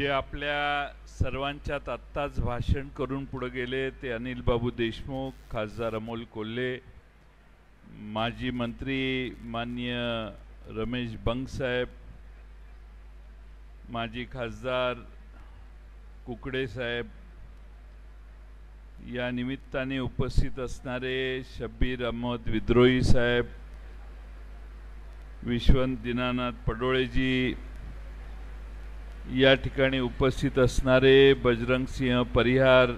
जे आपल्या सर्वांच्यात आत्ताच भाषण करून पुढे गेले ते अनिल बाबू देशमुख, खासदार अमोल कोल्हे, माजी मंत्री माननीय रमेश बंग साहेब, माजी खासदार कुकडे साहेब, या निमित्ताने उपस्थित असणारे शब्बीर अहमद विद्रोही साहेब, विश्वंत दीनानाथ पडोळेजी, या ठिकाणी उपस्थित असणारे बजरंग सिंह परिहार,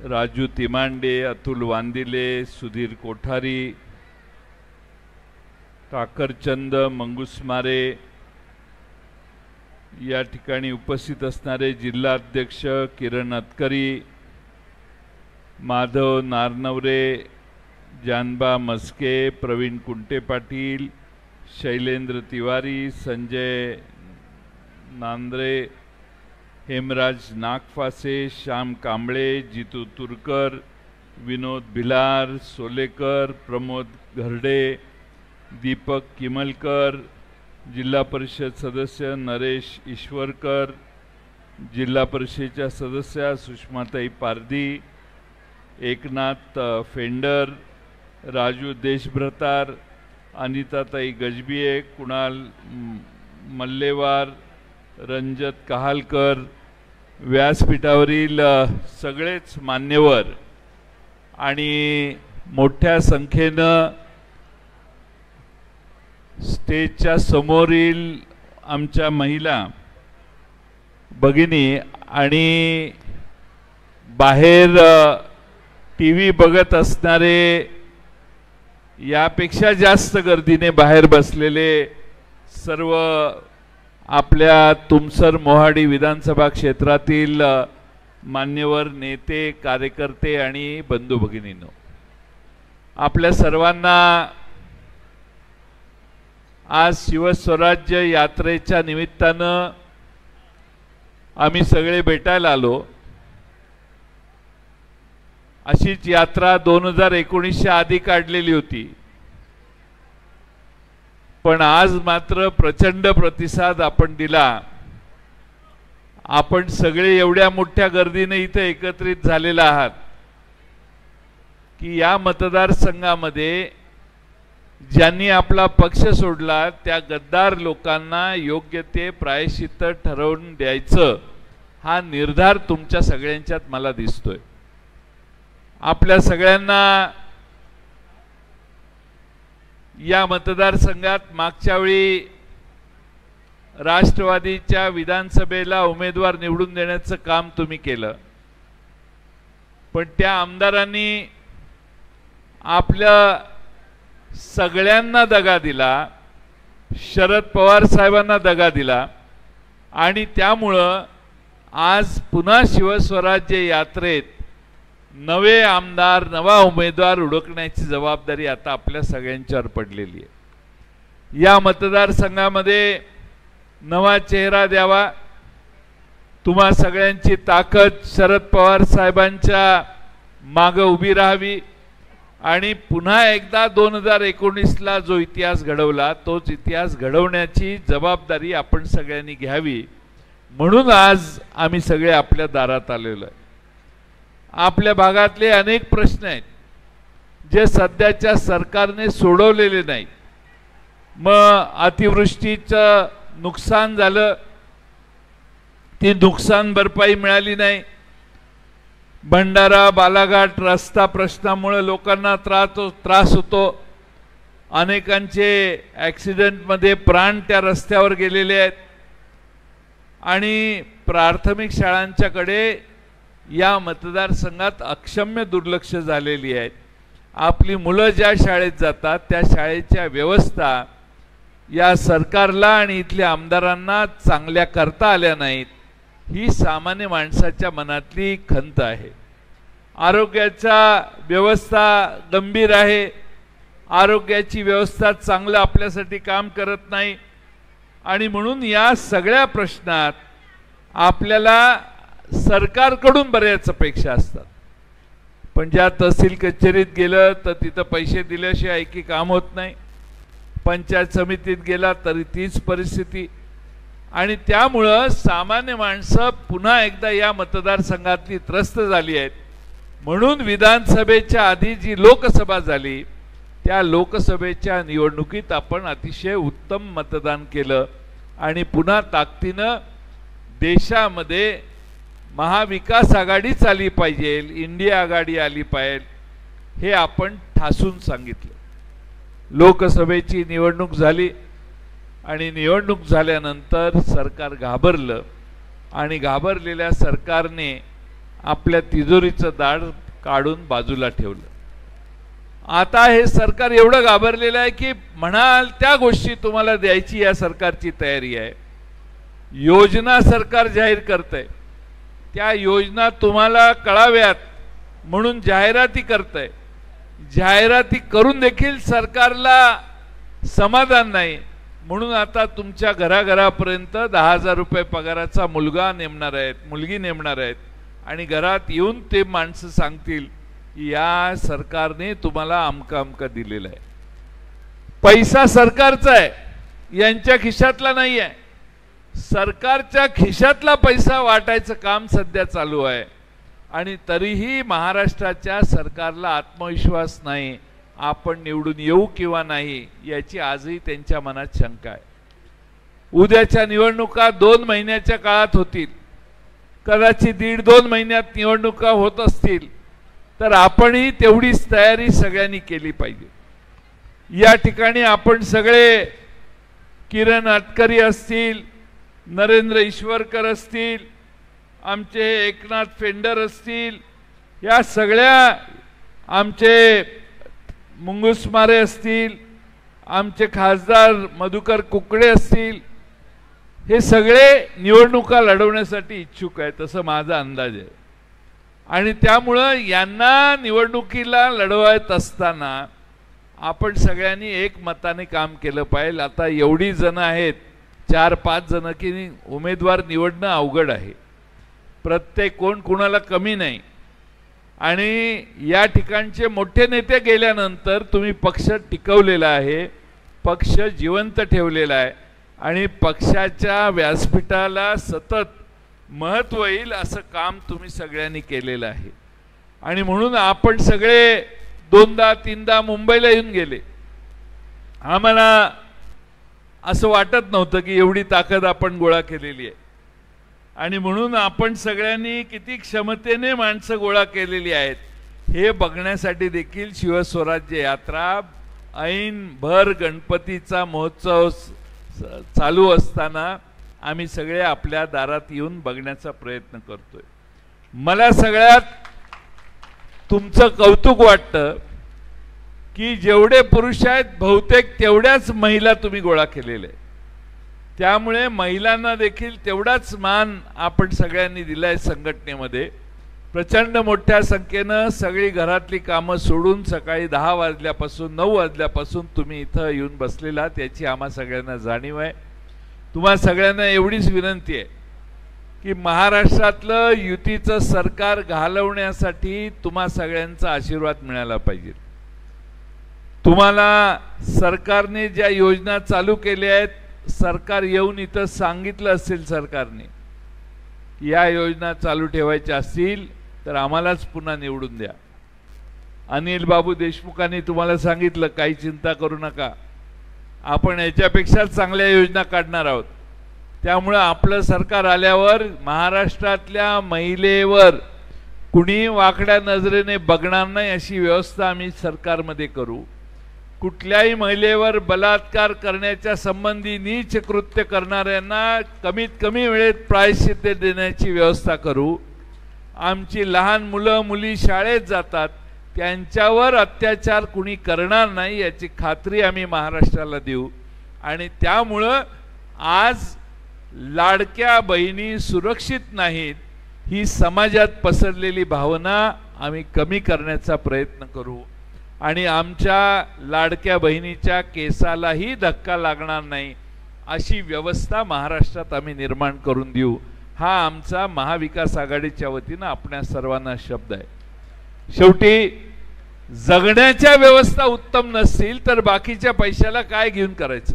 राजू तिमांडे, अतुल वांदिले, सुधीर कोठारी, काकरचंद मंगुसमारे, या ठिकाणी उपस्थित असणारे जिल्हा अध्यक्ष किरण अतकरी, माधव नारनवरे, जानबा मस्के, प्रवीण कुंटे पाटील, शैलेंद्र तिवारी, संजय नांद्रे, हेमराज नागफासे, श्याम कांबळे, जितू तुरकर, विनोद भिलार, सोलेकर, प्रमोद घरडे, दीपक किमलकर, जिल्हा परिषद सदस्य नरेश ईश्वरकर, जिल्हा परिषदेच्या सदस्या सुषमाताई पारधी, एकनाथ फेंडर, राजू देशभ्रतार, अनिताताई गजबिये, कुणाल मल्लेवार, रंजत कहालकर, व्यासपीठावरील सगळेच मान्यवर आणि मोठ्या संख्येनं स्टेजच्या समोरील आमच्या महिला भगिनी आणि बाहेर टीव्ही बघत असणारे यापेक्षा जास्त गर्दीने बाहेर बसलेले सर्व आपल्या तुमसर मोहाडी विधानसभा क्षेत्रातील मान्यवर नेते, कार्यकर्ते आणि बंधू भगिनींनो, आपल्या सर्वांना आज शिवस्वराज्य यात्रेच्या निमित्तानं आम्ही सगळे भेटायला आलो। अशीच यात्रा 2019च्या आधी काढलेली होती, पण आज मात्र प्रचंड प्रतिसाद आपण दिला। आपण सगळे एवढ्या मोठ्या गर्दीने इथे एकत्रित झालेला आहात की या मतदारसंघामध्ये ज्यांनी आपला पक्ष सोडला त्या गद्दार लोकांना योग्य ते प्रायश्चित्त ठरवून द्यायचं हा निर्धार तुमच्या सगळ्यांच्यात मला दिसतोय। आपल्या सगळ्यांना या मतदारसंघात मागच्या वेळी राष्ट्रवादीच्या विधानसभेला उमेदवार निवडून देण्याचं काम तुम्ही केलं, पण त्या आमदारांनी आपल्या सगळ्यांना दगा दिला, शरद पवार साहेबांना दगा दिला आणि त्यामुळं आज पुन्हा शिवस्वराज्य यात्रेत नवे आमदार, नवा उमेदवार हुडकण्याची जबाबदारी आता आपल्या सगळ्यांच्यावर पडलेली आहे। या मतदारसंघामध्ये नवा चेहरा द्यावा, तुम्हा सगळ्यांची ताकद शरद पवार साहेबांच्या मागे उभी राहावी आणि पुन्हा एकदा 2019ला जो इतिहास घडवला तोच इतिहास घडवण्याची जबाबदारी आपण सगळ्यांनी घ्यावी, म्हणून आज आम्ही सगळे आपल्या दारात आलेलो आहे। आपल्या भागातले अनेक प्रश्न आहेत जे सध्याच्या सरकारने सोडवलेले नाहीत। मग अतिवृष्टीचं नुकसान झालं, ती नुकसान भरपाई मिळाली नाही, भंडारा बालाघाट रस्ता प्रश्नामुळे लोकांना त्रास होतो, अनेकांचे ॲक्सिडेंटमध्ये प्राण त्या रस्त्यावर गेलेले आहेत आणि प्राथमिक शाळांच्याकडे या मतदारसंघात अक्षम्य दुर्लक्ष झालेली आहे। आपली मुलं ज्या शाळेत जातात त्या शाळेच्या व्यवस्था या सरकारला आणि इथल्या आमदारांना चांगल्या करता आल्या नाहीत, ही सामान्य माणसाच्या मनातली खंत आहे। आरोग्याचा व्यवस्था गंभीर आहे, आरोग्याची व्यवस्था चांगलं आपल्यासाठी काम करत नाही आणि म्हणून या सगळ्या प्रश्नात आपल्याला सरकारकडून बऱ्याच अपेक्षा असतात, पण ज्या तहसील कचेरीत गेलं तर तिथं पैसे दिल्याशिवाय की काम होत नाही, पंचायत समितीत गेला तरी तीच परिस्थिती, आणि त्यामुळं सामान्य माणसं पुन्हा एकदा या मतदारसंघातली त्रस्त झाली आहेत. म्हणून विधानसभेच्या आधी जी लोकसभा झाली त्या लोकसभेच्या निवडणुकीत आपण अतिशय उत्तम मतदान केलं आणि पुन्हा ताकदीनं देशामध्ये महाविकास आघाडीच आली पाहिजे, इंडिया आघाडी आली पाहिजे हे आपण ठासून सांगितलं. लोकसभेची निवडणूक झाली आणि निवडणूक झाल्यानंतर सरकार घाबरलं आणि घाबरलेल्या सरकारने आपल्या तिजोरीचं दाढ काढून बाजूला ठेवलं. आता हे सरकार एवढं घाबरलेलं आहे की म्हणाल त्या गोष्टी तुम्हाला द्यायची या सरकारची तयारी आहे. योजना सरकार जाहीर करतंय, त्या योजना तुम्हाला कळाव्यात म्हणून जाहिराती करतंय. जाहिराती करून देखील सरकारला समाधान नाही म्हणून आता तुमच्या घराघरापर्यंत 10,000 रुपये पगाराचा मुलगा नेमणार आहेत, मुलगी नेमणार आहेत आणि घरात येऊन ते माणसं सांगतील या सरकारने तुम्हाला अमका अमका दिलेला आहे. पैसा सरकारचा आहे, यांच्या खिशातला नाही आहे. सरकारच्या खिशातला पैसा वाटायचं काम सध्या चालू आहे आणि तरीही महाराष्ट्राच्या सरकारला आत्मविश्वास नाही. आपण निवडून येऊ किंवा नाही याची आजही त्यांच्या मनात शंका आहे. उद्याच्या निवडणुका 2 महिन्याच्या काळात होतील, कदाचित 1.5-2 महिन्यात निवडणुका होत असतील तर आपणही तेवढीच तयारी सगळ्यांनी केली पाहिजे. या ठिकाणी आपण सगळे किरण अटकरी असतील, नरेंद्र ईश्वरकर असतील, आमचे एकनाथ फेंडर असतील, या सगळ्या आमचे मुंगुसमारे असतील, आमचे खासदार मधुकर कुकडे असतील, हे सगळे निवडणुका लढवण्यासाठी इच्छुक आहेत असं माझा अंदाज आहे. आणि त्यामुळं यांना निवडणुकीला लढवायत असताना आपण सगळ्यांनी एक मताने काम केलं पाहिजे. आता एवढी जण आहेत, 4-5 जण की उमेदवार निवडणं अवघड आहे. प्रत्येक कोण कुणाला कमी नाही आणि या ठिकाणचे मोठे नेते गेल्यानंतर तुम्ही पक्ष टिकवलेला आहे, पक्ष जिवंत ठेवलेला आहे आणि पक्षाच्या व्यासपीठाला सतत महत्त्व येईल असं काम तुम्ही सगळ्यांनी केलेलं आहे. आणि म्हणून आपण सगळे 2दा-3दा मुंबईला येऊन गेले. आम्हाला असं वाटत नव्हतं की एवढी ताकद आपण गोळा केलेली आहे आणि म्हणून आपण सगळ्यांनी किती क्षमतेने माणसं गोळा केलेली आहेत हे बघण्यासाठी देखील शिवस्वराज्य यात्रा ऐन भर गणपतीचा महोत्सव चालू असताना आम्ही सगळे आपल्या दारात येऊन बघण्याचा प्रयत्न करतोय. मला सगळ्यात तुमचं कौतुक वाटतं की जेवढे पुरुष आहेत बहुतेक तेवढ्याच महिला तुम्ही गोळा केलेले. त्यामुळे महिलांना देखील तेवढाच मान आपण सगळ्यांनी दिलाय. संघटनेमध्ये प्रचंड मोठ्या संख्येनं सगळी घरातली कामं सोडून सकाळी 10 वाजल्यापासून 9 वाजल्यापासून तुम्ही इथं येऊन बसलेला, त्याची आम्हा सगळ्यांना जाणीव आहे. तुम्हा सगळ्यांना एवढीच विनंती आहे की महाराष्ट्रातलं युतीचं सरकार घालवण्यासाठी तुम्हा सगळ्यांचा आशीर्वाद मिळाला पाहिजे. तुम्हाला सरकारने ज्या योजना चालू केल्या आहेत, सरकार येऊन इथं सांगितलं असेल सरकारने या योजना चालू ठेवायच्या असतील तर आम्हालाच पुन्हा निवडून द्या. अनिल बाबू देशमुखांनी तुम्हाला सांगितलं काही चिंता करू नका, आपण याच्यापेक्षा चांगल्या योजना काढणार आहोत. त्यामुळे आपलं सरकार आल्यावर महाराष्ट्रातल्या महिलेवर कुणी वाकड्या नजरेने बघणार नाही अशी व्यवस्था आम्ही सरकारमध्ये करू. कुठल्याही महिलेवर बलात्कार करण्याच्या संबंधी नीच कृत्य करणाऱ्यांना कमीत कमी वेळेत प्रायश्चित्त देण्याची व्यवस्था करू. आमची लहान मुलं मुली शाळेत जातात, त्यांच्यावर अत्याचार कुणी करणार नाही याची खात्री आम्ही महाराष्ट्राला देऊ. आणि त्यामुळं आज लाडक्या बहिणी सुरक्षित नाहीत ही समाजात पसरलेली भावना आम्ही कमी करण्याचा प्रयत्न करू आणि आमच्या लाडक्या बहिणीच्या केसालाही धक्का लागणार नाही अशी व्यवस्था महाराष्ट्रात आम्ही निर्माण करून देऊ. हा आमचा महाविकास आघाडीच्या वतीनं आपल्या सर्वांना शब्द आहे. शेवटी जगण्याच्या व्यवस्था उत्तम नसतील तर बाकीच्या पैशाला काय घेऊन करायचं.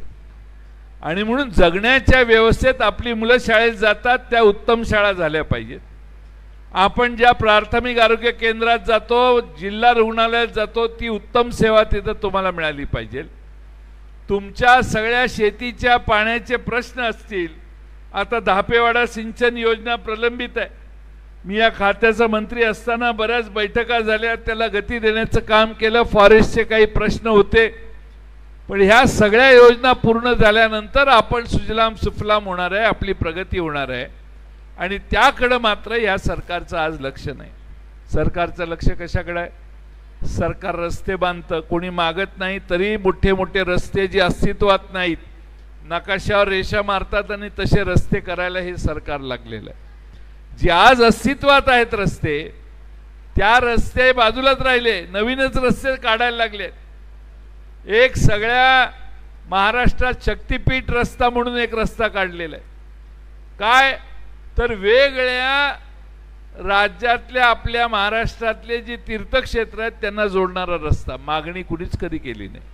आणि म्हणून जगण्याच्या व्यवस्थेत आपली मुलं शाळेत जातात त्या उत्तम शाळा झाल्या पाहिजेत। आपण ज्या प्राथमिक आरोग्य केंद्रात जातो, जिल्हा रुग्णालयात जातो, ती उत्तम सेवा तिथं तुम्हाला मिळाली पाहिजे। तुमच्या सगळ्या शेतीच्या पाण्याचे प्रश्न असतील, आता धापेवाडा सिंचन योजना प्रलंबित आहे। मी या खात्याचा मंत्री असताना बऱ्याच बैठका झाल्या, त्याला गती देण्याचं काम केलं। फॉरेस्टचे काही प्रश्न होते, पण ह्या सगळ्या योजना पूर्ण झाल्यानंतर आपण सुजलाम सुफलाम होणार आहे, आपली प्रगती होणार आहे। आणि त्याकडे मात्र या सरकारचं आज लक्ष नाही। सरकारचं लक्ष कशाकडे आहे? सरकार रस्ते बांधतं, कोणी मागत नाही तरी मोठे मोठे रस्ते जे अस्तित्वात नाहीत नकाशावर रेषा मारतात आणि तसे रस्ते करायला हे सरकार लागलेलं आहे। जे आज अस्तित्वात आहेत रस्ते, त्या रस्ते बाजूलाच राहिले, नवीनच रस्ते काढायला लागले। एक सगळ्या महाराष्ट्रात शक्तिपीठ रस्ता म्हणून एक रस्ता काढलेला आहे। काय तर वेगळ्या राज्यातल्या आपल्या महाराष्ट्रातले जी तीर्थक्षेत्र आहेत त्यांना जोडणारा रस्ता, मागणी कुणीच कधी केली नाही।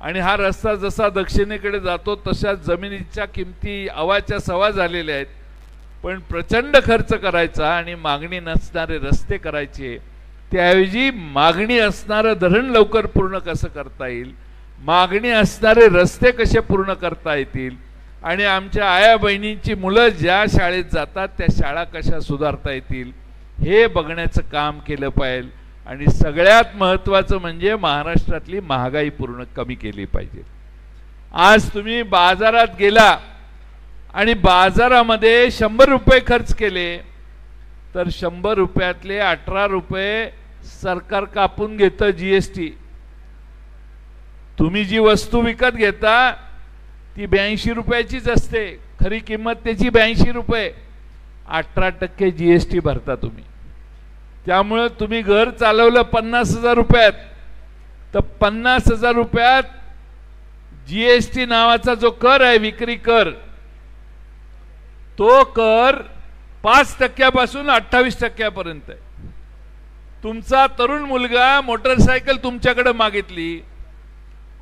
आणि हा रस्ता जसा दक्षिणेकडे जातो तशा जमिनीच्या किमती अवाच्या सवा झालेल्या आहेत, पण प्रचंड खर्च करायचा आणि मागणी नसणारे रस्ते करायचे। त्याऐवजी मागणी असणारं धरण लवकर पूर्ण कसं करता येईल, मागणी असणारे रस्ते कसे पूर्ण करता येतील, आणि आमच्या आया बहिणींची मुलं ज्या शाळेत जातात त्या शाळा कशा सुधारता येतील हे बघण्याचं काम केलं पाहिजे। आणि सगळ्यात महत्त्वाचं म्हणजे महाराष्ट्रातली महागाई पूर्ण कमी केली पाहिजे। आज तुम्ही बाजारात गेला आणि बाजारामध्ये 100 रुपये खर्च केले तर 100 रुपयातले 18 रुपये सरकार कापून घेतं जीएसटी। तुम्ही जी वस्तू विकत घेता ती 82 रुपयाचीच असते, खरी किंमत त्याची 82 रुपये, 18% जीएसटी भरता तुम्ही। त्यामुळे तुम्ही घर चालवलं 50,000 रुपयात तर 50,000 रुपयात जीएसटी नावाचा जो कर आहे, विक्री कर, तो कर 5% पासून 28% पर्यंत आहे। तुमचा तरुण मुलगा मोटरसायकल तुमच्याकडे मागितली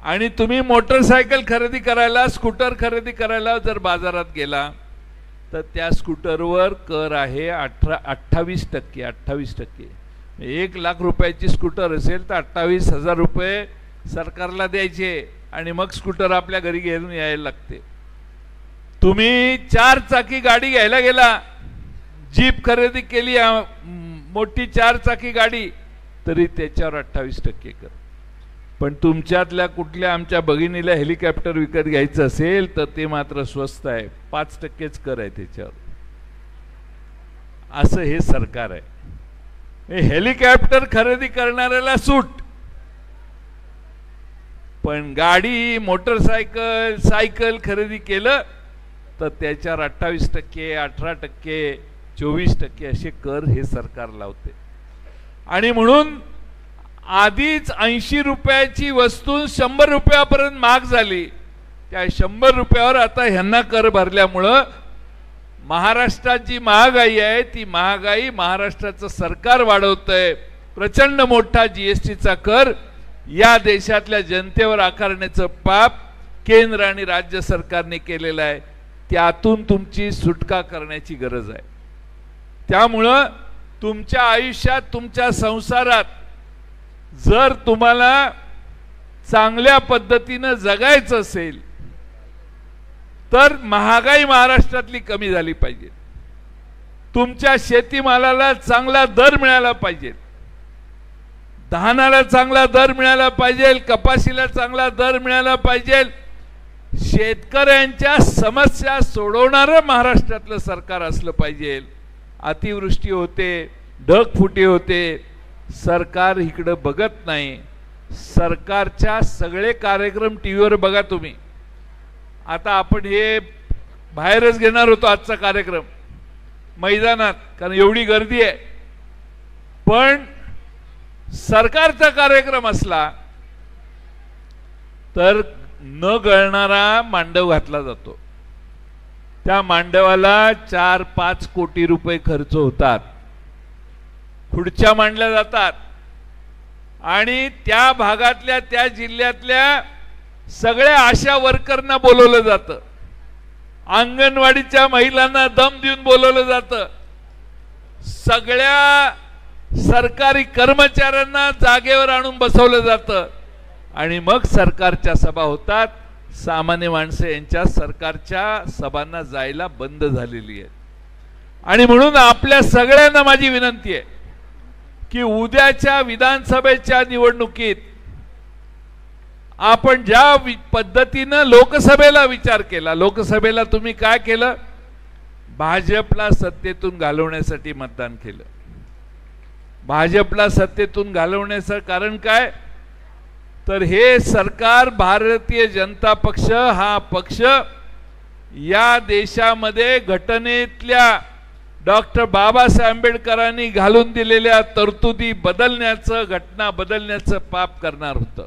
आणि तुम्ही मोटरसायकल खरेदी करायला, स्कूटर खरेदी करायला जर बाजारात गेला तर त्या स्कूटरवर कर आहे 28%। 28%। 1 लाख रुपयाची स्कूटर असेल तर 28,000 रुपये सरकारला द्यायचे आणि मग स्कूटर आपल्या घरी घेऊन यायला लागते। तुम्ही 4 चाकी गाडी घ्यायला गेला, जीप खरेदी केली, मोठी 4 चाकी गाडी, तरी त्याच्यावर 28% कर। पण तुमच्यातल्या कुठल्या आमच्या भगिनीला हेलिकॉप्टर विकत घ्यायचं असेल तर ते मात्र स्वस्त आहे, 5%च कर आहे त्याच्यावर। असं हे सरकार आहे। हेलिकॉप्टर खरेदी करणाऱ्याला सूट, पण गाडी, मोटरसायकल, सायकल खरेदी केलं तर त्याच्यावर 28%, 18%, 24% असे कर हे सरकार लावते। आणि म्हणून आधीच 80 रुपयाची वस्तू 100 रुपयापर्यंत महाग झाली, त्या 100 रुपयावर आता ह्यांना कर भरल्यामुळं महाराष्ट्रात जी महागाई आहे ती महागाई महाराष्ट्राचं सरकार वाढवतंय। प्रचंड मोठा जीएसटीचा कर या देशातल्या जनतेवर आकारण्याचं पाप केंद्र आणि राज्य सरकारने केलेलं आहे, त्यातून तुमची सुटका करण्याची गरज आहे। त्यामुळं तुमच्या आयुष्यात, तुमच्या संसारात जर तुम्हाला चांगल्या पद्धतीने जगायचं असेल तर महागाई महाराष्ट्रातली कमी झाली पाहिजे। तुमच्या शेतीमालाला चांगला दर मिळाला पाहिजे, धानाला चांगला दर मिळाला पाहिजे, कपाशीला चांगला दर मिळाला पाहिजे। शेतकऱ्यांच्या समस्या सोडवणारं महाराष्ट्रातलं सरकार असलं पाहिजे। अतिवृष्टी होते, ढगफुटी होते, सरकार इकडे बघत नाही। सरकारच्या सगळे कार्यक्रम टीव्हीवर बघा तुम्ही। आता आपण हे बाहेरच घेणार होतो आजचा कार्यक्रम मैदानात, कारण एवढी गर्दी आहे, पण सरकारचा कार्यक्रम असला तर न गळणारा मांडव घातला जातो। त्या मांडवाला 4-5 कोटी रुपये खर्च होतात, खुर्च्या मांडल्या जातात आणि त्या भागातल्या, त्या जिल्ह्यातल्या सगळ्या आशा वर्करना बोलवलं जातं, अंगणवाडीच्या महिलांना दम देऊन बोलवलं जातं, सगळ्या सरकारी कर्मचाऱ्यांना जागेवर आणून बसवलं जातं आणि मग सरकारच्या सभा होतात. सामान्य माणसं यांच्या सरकारच्या सभांना जायला बंद झालेली आहे. आणि म्हणून आपल्या सगळ्यांना माझी विनंती आहे की उद्याच्या विधानसभेच्या निवडणुकीत आपण ज्या पद्धतीने लोकसभेला विचार केला, लोकसभेला तुम्ही काय केलं? भाजपला सत्तेतून घालवण्यासाठी मतदान केलं. भाजपला सत्तेतून घालवण्याचं कारण काय? तर हे सरकार, भारतीय जनता पक्ष हा पक्ष या देशामध्ये घटनेतल्या डॉक्टर बाबासाहेब आंबेडकरांनी घालून दिलेल्या तरतुदी बदलण्याचं, घटना बदलण्याचं पाप करणार होतं.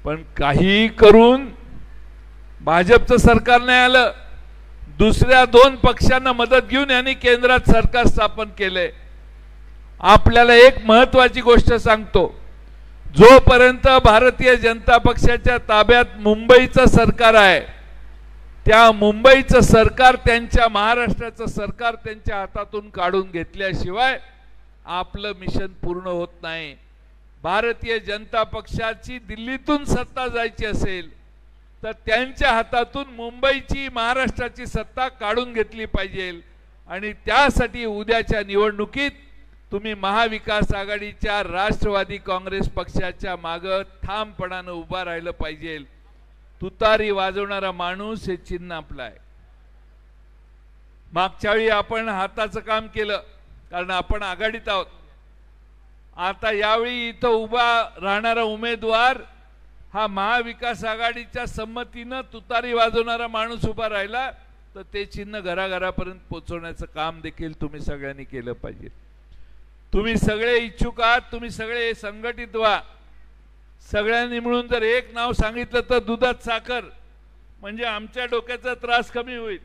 पण काही करून भाजपचं सरकार नाही आलं. दुसऱ्या दोन पक्षांना मदत घेऊन यांनी केंद्रात सरकार स्थापन केले. आपल्याला एक महत्त्वाची गोष्ट सांगतो, जोपर्यंत भारतीय जनता पक्षाच्या ताब्यात मुंबईचं सरकार आहे, त्या मुंबईचं सरकार, त्यांच्या महाराष्ट्राचं सरकार त्यांच्या हातातून काढून घेतल्याशिवाय आपलं मिशन पूर्ण होत नाही. भारतीय जनता पक्षाची दिल्लीतून सत्ता जायची असेल तर त्यांच्या हातातून मुंबईची, महाराष्ट्राची सत्ता काढून घेतली पाहिजे. आणि त्यासाठी उद्याच्या निवडणुकीत तुम्ही महाविकास आघाडीच्या राष्ट्रवादी काँग्रेस पक्षाच्या मागे ठामपणाने उभा राहिलं पाहिजे. तुतारी वाजवणारा माणूस हे चिन्ह आपलं आहे. मागच्या वेळी आपण हाताचं काम केलं कारण आपण आघाडीत आहोत. आता यावेळी इथं उभा राहणारा उमेदवार हा महाविकास आघाडीच्या संमतीने तुतारी वाजवणारा माणूस उभा राहिला तर ते चिन्ह घराघरापर्यंत पोहोचवण्याचं काम देखील तुम्ही सगळ्यांनी केलं पाहिजे. तुम्ही सगळे इच्छुक आहात, तुम्ही सगळे संघटित व्हा. सगळ्यांनी मिळून जर एक नाव सांगितलं तर दुधात साखर, म्हणजे आमच्या डोक्याचा त्रास कमी होईल.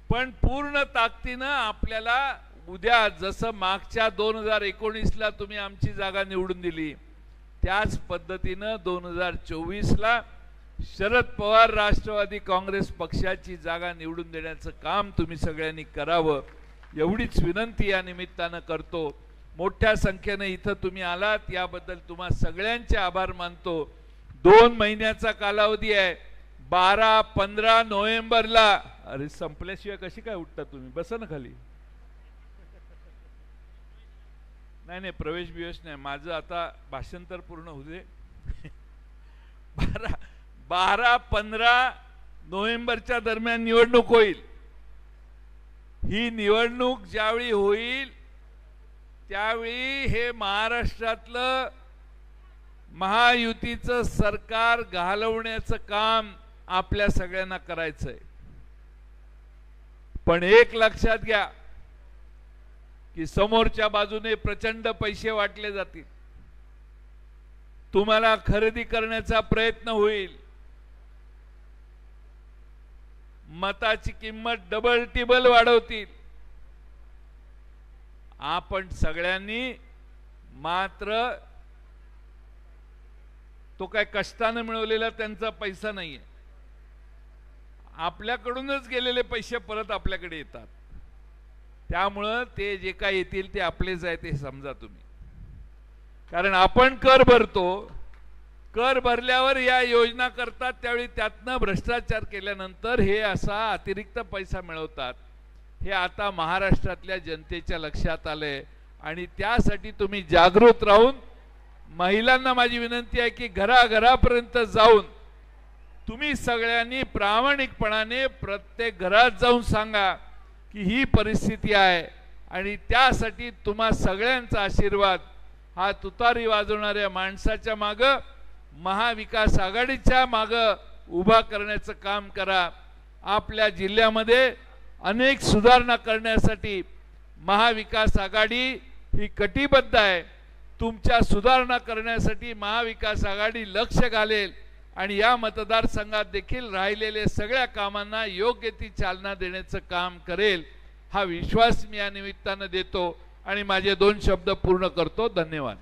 पण पूर्ण ताकदीनं आपल्याला उद्या, जसं मागच्या 2019ला तुम्ही आमची जागा निवडून दिली, त्याच पद्धतीनं 2024ला शरद पवार राष्ट्रवादी काँग्रेस पक्षाची जागा निवडून देण्याचं काम तुम्ही सगळ्यांनी करावं, एवढीच विनंती या निमित्तानं करतो. मोठ्या संख्येने इथं तुम्ही आलात याबद्दल तुम्हा सगळ्यांचे आभार मानतो. 2 महिन्याचा कालावधी आहे. 12-15 नोव्हेंबरला, अरे संपल्याशिवाय कशी काय उठता तुम्ही? बसा ना खाली. नाही, प्रवेश बिवेश नाही, माझं आता भाषण तर पूर्ण होऊ दे. 12-15 नोव्हेंबरच्या दरम्यान निवडणूक होईल. ही निवडणूक ज्यावेळी होईल त्यावेळी हे महाराष्ट्रातलं महायुतीचं सरकार घालवण्याचं काम आपल्या सगळ्यांना करायचंय. पण एक लक्षात घ्या की समोरच्या बाजूने प्रचंड पैसे वाटले जातील, तुम्हाला खरेदी करण्याचा प्रयत्न होईल, मताची किंमत डबल टिबल वाढवतील. आपण सगळ्यांनी मात्र तो काय कष्टाने मिळवलेला त्यांचा पैसा नाहीये, आपल्याकडूनच गेलेले पैसे परत आपल्याकडे येतात. त्यामुळं ते जे काय येतील ते आपलेच आहे ते समजा तुम्ही. कारण आपण कर भरतो, कर भरल्यावर या योजना करतात, त्यावेळी त्यातनं भ्रष्टाचार केल्यानंतर हे असा अतिरिक्त पैसा मिळवतात. हे आता महाराष्ट्रातल्या जनतेच्या लक्षात आलंय आणि त्यासाठी तुम्ही जागृत राहून, महिलांना माझी विनंती आहे की घराघरापर्यंत जाऊन तुम्ही सगळ्यांनी प्रामाणिकपणाने प्रत्येक घरात जाऊन सांगा की ही परिस्थिती आहे आणि त्यासाठी तुम्हा सगळ्यांचा आशीर्वाद हा तुतारी वाजवणाऱ्या माणसाच्या मागे, महाविकास आघाडीच्या मागे उभा करण्याचं काम करा. आपल्या जिल्ह्यामध्ये अनेक सुधारणा करण्यासाठी महाविकास आघाडी ही कटिबद्ध आहे. तुमच्या सुधारणा करण्यासाठी महाविकास आघाडी लक्ष घालेल आणि या मतदारसंघात देखील राहिलेले सगळ्या कामांना योग्य ती चालना देण्याचं काम करेल, हा विश्वास मी या निमित्तानं देतो आणि माझे 2 शब्द पूर्ण करतो. धन्यवाद.